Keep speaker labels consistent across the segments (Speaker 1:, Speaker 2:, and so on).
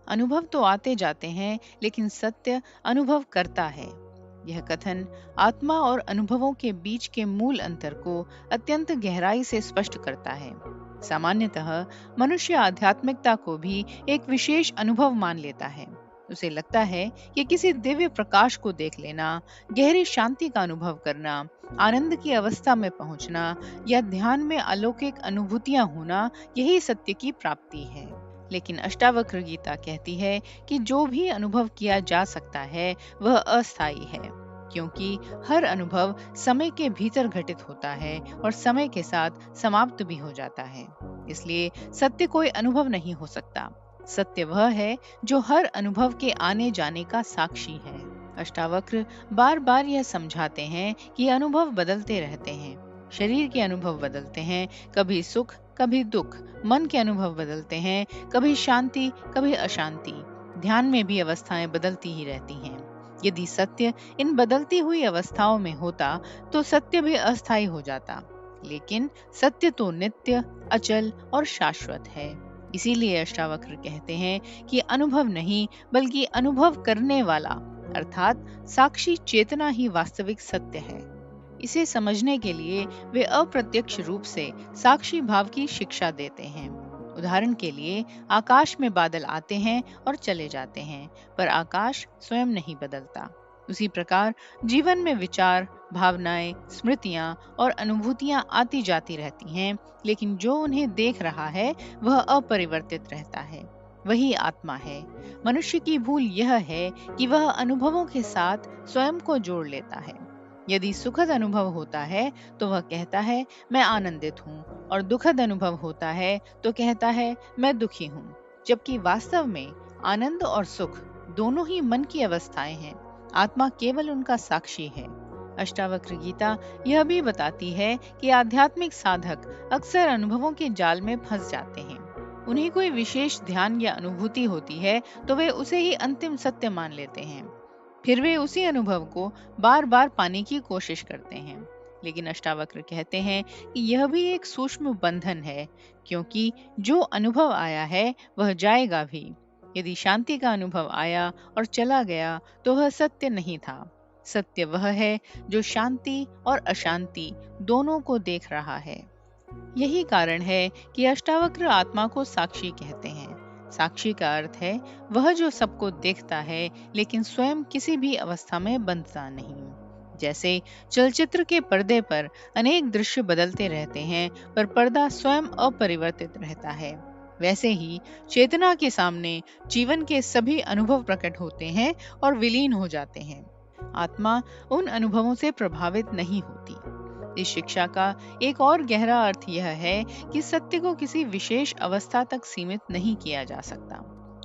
Speaker 1: अनुभव तो आते जाते हैं, लेकिन सत्य अनुभव करता है। यह कथन आत्मा और अनुभवों के बीच के मूल अंतर को अत्यंत गहराई से स्पष्ट करता है। सामान्यतः मनुष्य आध्यात्मिकता को भी एक विशेष अनुभव मान लेता है। उसे लगता है कि किसी दिव्य प्रकाश को देख लेना, गहरी शांति का अनुभव करना, आनंद की अवस्था में पहुंचना या ध्यान में अलौकिक अनुभूतियां होना, यही सत्य की प्राप्ति है। लेकिन अष्टावक्र गीता कहती है कि जो भी अनुभव किया जा सकता है वह अस्थायी है, क्योंकि हर अनुभव समय के भीतर घटित होता है और समय के साथ समाप्त भी हो जाता है। इसलिए सत्य कोई अनुभव नहीं हो सकता। सत्य वह है जो हर अनुभव के आने जाने का साक्षी है। अष्टावक्र बार बार यह समझाते हैं कि अनुभव बदलते रहते हैं। शरीर के अनुभव बदलते हैं, कभी सुख कभी दुख। मन के अनुभव बदलते हैं, कभी शांति कभी अशांति। ध्यान में भी अवस्थाएं बदलती ही रहती हैं। यदि सत्य इन बदलती हुई अवस्थाओं में होता तो सत्य भी अस्थायी हो जाता। लेकिन सत्य तो नित्य, अचल और शाश्वत है। इसीलिए अष्टावक्र कहते हैं कि अनुभव नहीं बल्कि अनुभव करने वाला अर्थात साक्षी चेतना ही वास्तविक सत्य है। इसे समझने के लिए वे अप्रत्यक्ष रूप से साक्षी भाव की शिक्षा देते हैं। उदाहरण के लिए आकाश में बादल आते हैं और चले जाते हैं, पर आकाश स्वयं नहीं बदलता। उसी प्रकार जीवन में विचार, भावनाएं, स्मृतियां और अनुभूतियां आती जाती रहती हैं, लेकिन जो उन्हें देख रहा है वह अपरिवर्तित रहता है। वही आत्मा है। मनुष्य की भूल यह है कि वह अनुभवों के साथ स्वयं को जोड़ लेता है। यदि सुखद अनुभव होता है तो वह कहता है मैं आनंदित हूँ, और दुखद अनुभव होता है तो कहता है मैं दुखी हूँ। जबकि वास्तव में आनंद और सुख दोनों ही मन की अवस्थाएं हैं। आत्मा केवल उनका साक्षी है। अष्टावक्र गीता यह भी बताती है कि आध्यात्मिक साधक अक्सर अनुभवों के जाल में फंस जाते हैं। उन्हें कोई विशेष ध्यान या अनुभूति होती है तो वे उसे ही अंतिम सत्य मान लेते हैं। फिर वे उसी अनुभव को बार बार पाने की कोशिश करते हैं। लेकिन अष्टावक्र कहते हैं कि यह भी एक सूक्ष्म बंधन है, क्योंकि जो अनुभव आया है वह जाएगा भी। यदि शांति का अनुभव आया और चला गया तो वह सत्य नहीं था। सत्य वह है जो शांति और अशांति दोनों को देख रहा है। यही कारण है कि अष्टावक्र आत्मा को साक्षी कहते हैं। साक्षी का अर्थ है वह जो सबको देखता है, लेकिन स्वयं किसी भी अवस्था में बंधता नहीं। जैसे चलचित्र के पर्दे पर अनेक दृश्य बदलते रहते हैं, पर पर्दा स्वयं अपरिवर्तित रहता है। वैसे ही चेतना के सामने जीवन के सभी अनुभव प्रकट होते हैं और विलीन हो जाते हैं। आत्मा उन अनुभवों से प्रभावित नहीं होती। इस शिक्षा का एक और गहरा अर्थ यह है कि सत्य को किसी विशेष अवस्था तक सीमित नहीं किया जा सकता।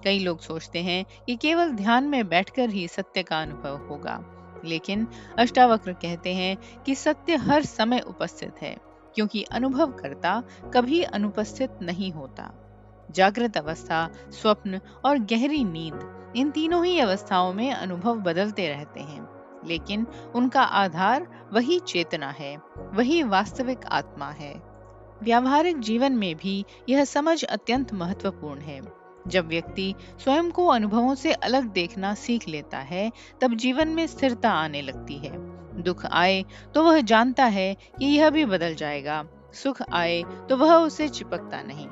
Speaker 1: कई लोग सोचते हैं कि केवल ध्यान में बैठकर ही सत्य का अनुभव होगा, लेकिन अष्टावक्र कहते हैं कि सत्य हर समय उपस्थित है, क्योंकि अनुभव करता कभी अनुपस्थित नहीं होता। जागृत अवस्था, स्वप्न और गहरी नींद, इन तीनों ही अवस्थाओं में अनुभव बदलते रहते हैं, लेकिन उनका आधार वही चेतना है, वही वास्तविक आत्मा है। व्यावहारिक जीवन में भी यह समझ अत्यंत महत्वपूर्ण है। जब व्यक्ति स्वयं को अनुभवों से अलग देखना सीख लेता है, तब जीवन में स्थिरता आने लगती है। दुख आए तो वह जानता है कि यह भी बदल जाएगा। सुख आए तो वह उसे चिपकता नहीं,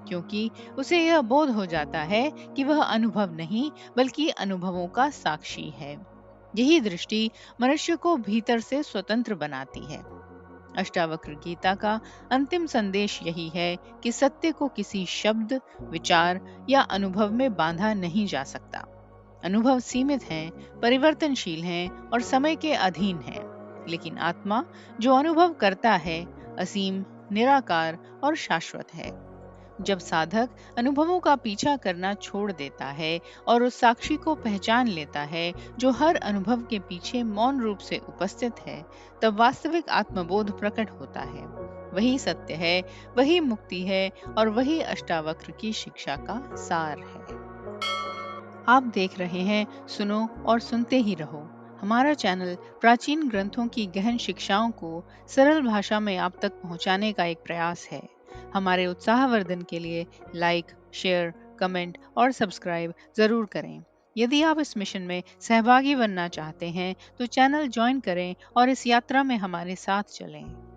Speaker 1: क्योंकि उसे यह बोध हो जाता है कि वह अनुभव नहीं बल्कि अनुभवों का साक्षी है। यही दृष्टि मनुष्य को भीतर से स्वतंत्र बनाती है। अष्टावक्र गीता का अंतिम संदेश यही है कि सत्य को किसी शब्द, विचार या अनुभव में बांधा नहीं जा सकता। अनुभव सीमित हैं, परिवर्तनशील हैं और समय के अधीन हैं, लेकिन आत्मा जो अनुभव करता है असीम, निराकार और शाश्वत है। जब साधक अनुभवों का पीछा करना छोड़ देता है और उस साक्षी को पहचान लेता है जो हर अनुभव के पीछे मौन रूप से उपस्थित है, तब वास्तविक आत्मबोध प्रकट होता है। वही सत्य है, वही मुक्ति है और वही अष्टावक्र की शिक्षा का सार है। आप देख रहे हैं सुनो और सुनते ही रहो। हमारा चैनल प्राचीन ग्रंथों की गहन शिक्षाओं को सरल भाषा में आप तक पहुंचाने का एक प्रयास है। हमारे उत्साहवर्धन के लिए लाइक, शेयर, कमेंट और सब्सक्राइब ज़रूर करें। यदि आप इस मिशन में सहभागी बनना चाहते हैं तो चैनल ज्वाइन करें और इस यात्रा में हमारे साथ चलें।